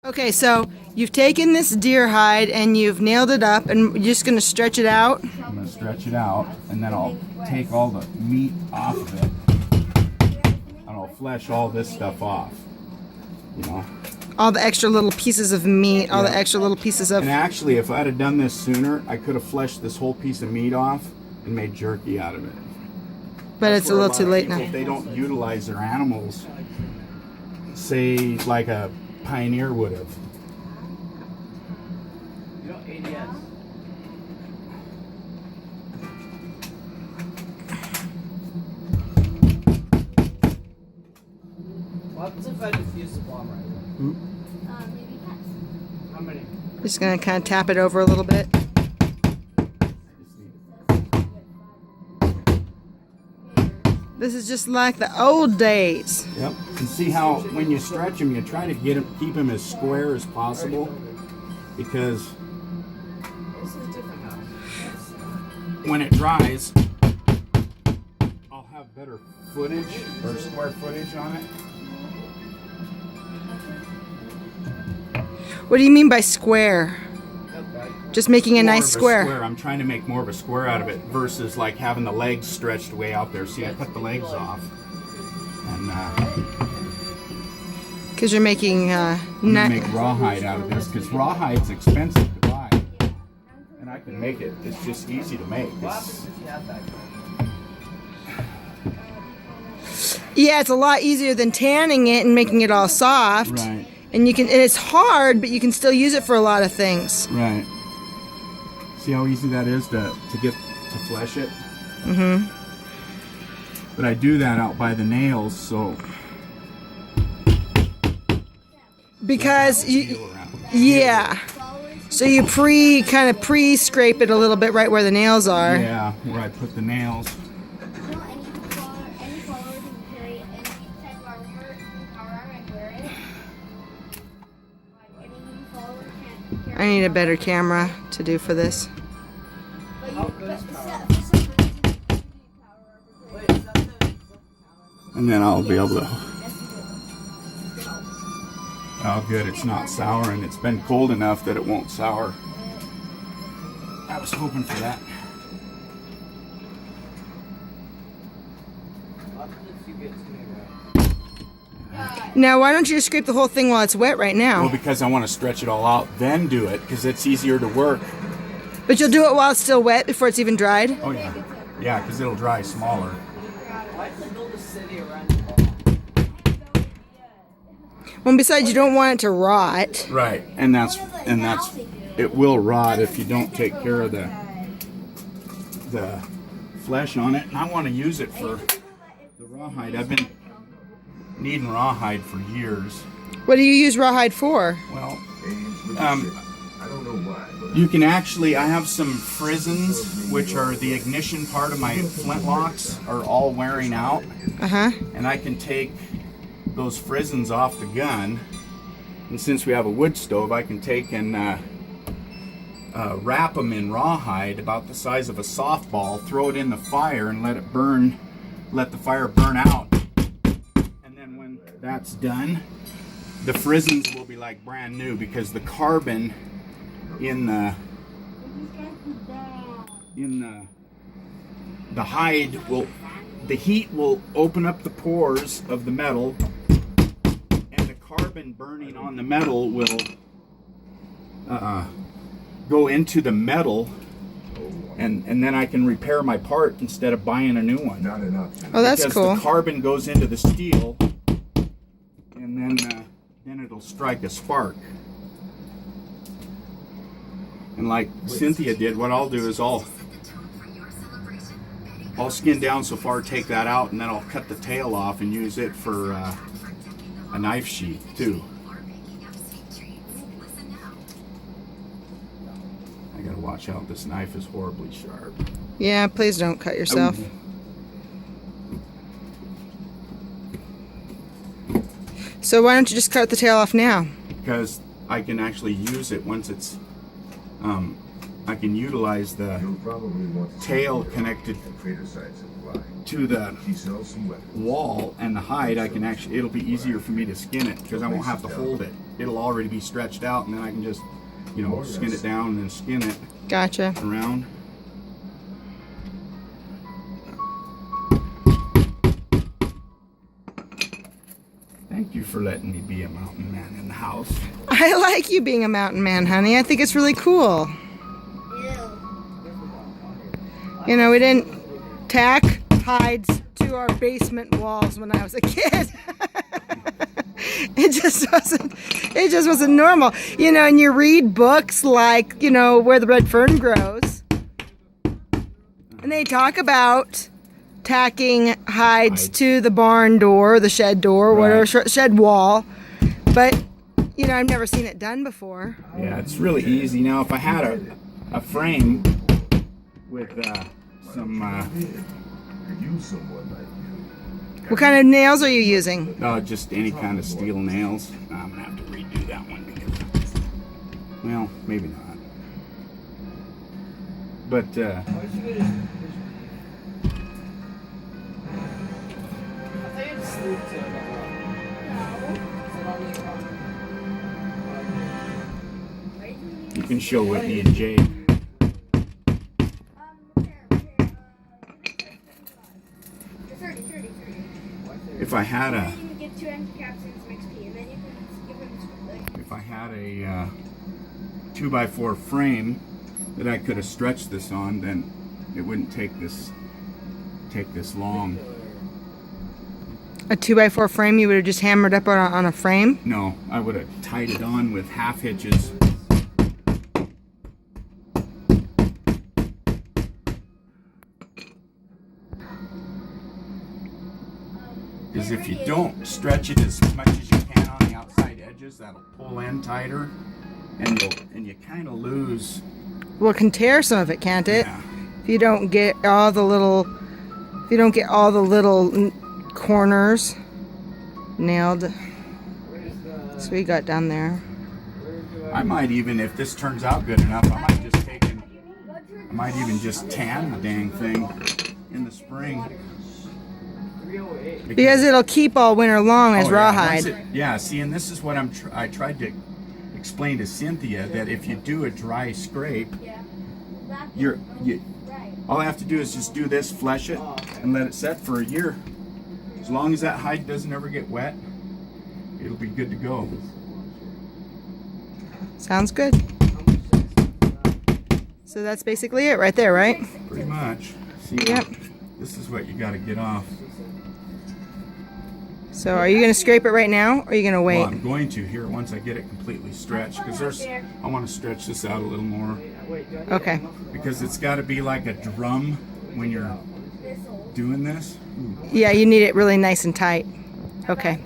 Okay, so you've taken this deer hide and you've nailed it up, and you're just going to stretch it out. I'm going to stretch it out, and then I'll take all the meat off of it, and I'll flesh all this stuff off, you know. All the extra little pieces of meat, all the extra little pieces of... And actually, if I'd have done this sooner, I could have fleshed this whole piece of meat off and made jerky out of it. But it's a little too late now. If they don't utilize their animals, say like a pioneer would have. You know, ADS. What happens if I defuse the bomb right away? Maybe tacks. How many? Just going to kind of tap it over a little bit. This is just like the old days. Yep. And see how when you stretch them, you try to keep them as square as possible, because This is different now. when it dries, I'll have better footage or square footage on it. What do you mean by square? Just making a More nice of a square. I'm trying to make more of a square out of it versus like having the legs stretched way out there. See, I cut the legs off, and Because you're making... make rawhide out of this, because rawhide's expensive to buy, and I can make it. It's just easy to make. Yeah, it's a lot easier than tanning it and making it all soft. Right. And you can... And it's hard, but you can still use it for a lot of things. Right. See how easy that is to flesh it? Mm-hmm. But I do that out by the nails, so... Because you... Yeah. So you kind of pre-scrape it a little bit right where the nails are. Yeah, where I put the nails. Any follower can carry any type of armor and wear it. Like any follower can carry. I need a better camera to do for this. But How you, good is but power? for some reason, you need power armor. Wait, is that the talent? And then I'll be able to... Yes, you do. Oh, good, it's not sour, and it's been cold enough that it won't sour. I was hoping for that. What happens if you get too many right? Now, why don't you just scrape the whole thing while it's wet right Well, now? because I want to stretch it all out, then do it, because it's easier to work. But you'll do it while it's still wet before it's even dried? Oh, yeah. Yeah, because it'll dry smaller. Why did they build a city around the bomb? Well, besides, you don't want it to rot. Right, and that's it will rot if you don't take care of the flesh on it. And I want to use it for the rawhide. I've been needing rawhide for years. What do you use rawhide for? Well, you can actually, I have some frisons, which are the ignition part of my flintlocks, are all wearing out. Uh-huh. And I can take those frisons off the gun, and since we have a wood stove, I can take and wrap them in rawhide about the size of a softball, throw it in the fire and let it burn, let the fire burn out, and then when that's done, the frisons will be like brand new, because the carbon in the hide will, the heat will open up the pores of the metal, and the carbon burning on the metal will go into the metal, and then I can repair my part instead of buying a new one. Oh, that's because cool. the carbon goes into the steel, and then it'll strike a spark. And like Cynthia did, what I'll do is I'll skin down so far, take that out, and then I'll cut the tail off and use it for a knife sheath too. I gotta watch out, this knife is horribly sharp. Yeah, please don't cut yourself. So why don't you just cut the tail off now? Because I can actually use it once it's, I can utilize the tail connected to the wall, and the hide, I can actually, it'll be easier for me to skin it because I won't have to hold it. it'll already be stretched out, and then I can just, you know, skin it down and then skin it Gotcha. around. Thank you for letting me be a mountain man in the house. I like you being a mountain man, honey. I think it's really cool. Ew. You know, we didn't tack hides to our basement walls when I was a kid. It just wasn't normal. You know, and you read books like, you know, Where the Red Fern Grows. And they talk about tacking hides to the barn door, the shed door, whatever, shed wall. But, you know, I've never seen it done before. Yeah, it's really easy. Now, if I had a frame with some, What kind of nails are you using? just any kind of steel nails, I'm gonna have to redo that one because, well, maybe not. But I thought you'd sleep too. you can show Whitney and Jay. If I had a, You can get 2 empty caps and some XP, and then you can give them if I had a 2x4 frame that I could have stretched this on, then it wouldn't take this long. A 2x4 frame you would have just hammered up on a frame? No, I would have tied it on with half hitches. Because if you don't stretch it as much as you can on the outside edges, that'll pull in tighter, and you kind of lose. Well, it can tear some of it, can't it? Yeah. If you don't get all the little, corners nailed. So we got down there. I might even, if this turns out good enough, I might even just tan the dang thing in the spring. Because it'll keep all winter long as Oh, yeah, rawhide. yeah, see, and this is what I tried to explain to Cynthia, that if you do a dry scrape, all I have to do is just do this, flesh it, and let it set for a year. As long as that hide doesn't ever get wet, it'll be good to go. Sounds good. So that's basically it right there, right? Pretty much. See, Yep. this is what you got to get off. So are you going to scrape it right now, or are you going to wait? Well, I'm going to here once I get it completely stretched, because I want to stretch this out a little more, Okay. because it's got to be like a drum when you're doing this. Ooh. Yeah, you need it really nice and tight. Okay.